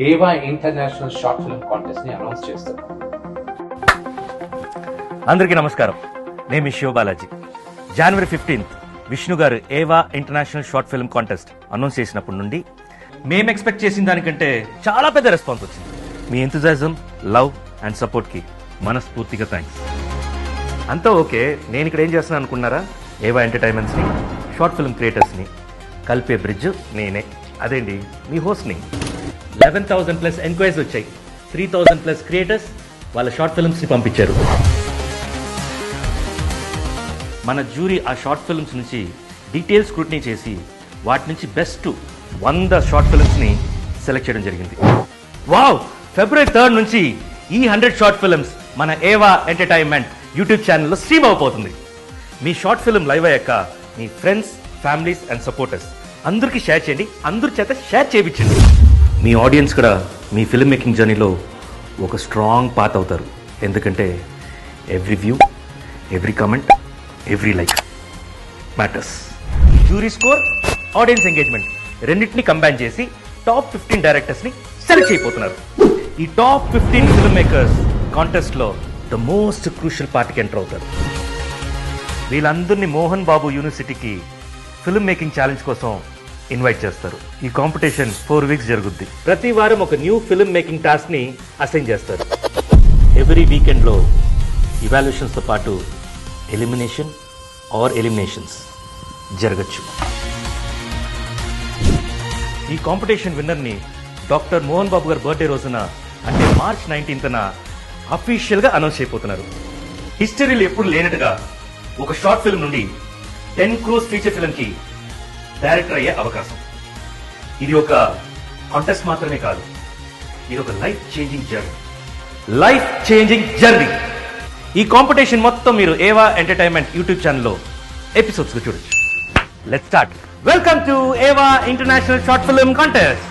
ఏవా international short film contest ని announce చేస్తున్నాం. అందరికీ నమస్కారం. నేను మీ శివబాలాజీ. జనవరి 15th విష్ణు గారు ఏవా international short film contest announce చేసినప్పటి నుండి మేము ఎక్స్పెక్ట్ చేసిన దానికంటే చాలా పెద్ద రెస్పాన్స్ వచ్చింది. మీ ఎంతూజియాజం, లవ్ అండ్ సపోర్ట్ కి మనస్ఫూర్తిగా థ్యాంక్స్. అంతా ఓకే. నేను ఇక్కడ ఏం చేస్తున్నాను అనుకున్నారా? ఏవా ఎంటర్టైన్మెంట్స్ ని, షార్ట్ ఫిల్మ్ క్రియేటర్స్ ని కలిపే బ్రిడ్జ్ నేనే. అదేండి మీ హోస్ట్ని. 11,000+ ఎంక్వైరీస్ వచ్చాయి. 3,000+ క్రియేటర్స్ వాళ్ళ షార్ట్ ఫిల్మ్స్ ని పంపించారు. మన జ్యూరీ ఆ షార్ట్ ఫిల్మ్స్ నుంచి డీటెయిల్ స్క్రూటినీ చేసి వాటి నుంచి బెస్ట్ 100 షార్ట్ ఫిల్మ్స్ ని సెలెక్ట్ చేయడం జరిగింది. వావ్! ఫిబ్రవరి 3rd నుంచి ఈ 100 షార్ట్ ఫిల్మ్స్ మన ఏవా ఎంటర్టైన్మెంట్ యూట్యూబ్ ఛానల్లో స్ట్రీమ్ అవబోతుంది. మీ షార్ట్ ఫిల్మ్ లైవ్ అయ్యాక మీ ఫ్రెండ్స్, ఫ్యామిలీస్ అండ్ సపోర్టర్స్ అందరికీ షేర్ చేయండి. అందరి చేత షేర్ చేయించండి. మీ ఆడియన్స్ కూడా మీ ఫిల్మ్ మేకింగ్ జర్నీలో ఒక స్ట్రాంగ్ పాత్ అవుతారు. ఎందుకంటే every view, every comment, every like matters. Jury score, audience engagement రెండింటిని కంబైన్ చేసి టాప్ 15 డైరెక్టర్స్ని సెలెక్ట్ అయిపోతున్నారు. ఈ టాప్ 15 ఫిల్మ్ మేకర్స్ కాంటెస్ట్లో ద మోస్ట్ క్రూషియల్ పార్టీకి ఎంటర్ అవుతారు. వీళ్ళందరినీ మోహన్ బాబు యూనివర్సిటీకి ఫిల్మ్ మేకింగ్ ఛాలెంజ్ కోసం ఇన్వైట్ చేస్తారు. ఈ కాంపిటీషన్ 4 weeks జరుగుద్ది. ప్రతి వారం ఒక న్యూ ఫిల్మ్ మేకింగ్ టాస్క్ ని అసైన్ చేస్తారు. ఎవ్రీ వీకెండ్లో ఇవాల్యుయేషన్స్తో పాటు ఎలిమినేషన్ ఆర్ ఎలిమినేషన్స్ జరగచ్చు. ఈ కాంపిటీషన్ విన్నర్ని డాక్టర్ మోహన్ బాబు గారి బర్త్డే రోజున అంటే March 19th అఫీషియల్గా అనౌన్స్ అయిపోతున్నారు. హిస్టరీలో ఎప్పుడు లేనట్టుగా ఒక షార్ట్ ఫిల్మ్ నుండి 10 crores ఫీచర్ ఫిల్మ్ కి డైరెక్టర్ అయ్యే అవకాశం. ఇది ఒక కాంటెస్ట్ మాత్రమే కాదు, ఇది ఒక లైఫ్ చేంజింగ్ జర్నీ. ఈ కాంపిటీషన్ మొత్తం మీరు ఏవా ఎంటర్టైన్మెంట్ యూట్యూబ్ ఛానల్లో ఎపిసోడ్స్ చూడొచ్చు. Let's start. వెల్కమ్ టు ఏవా ఇంటర్నేషనల్ షార్ట్ ఫిల్మ్ కాంటెస్ట్.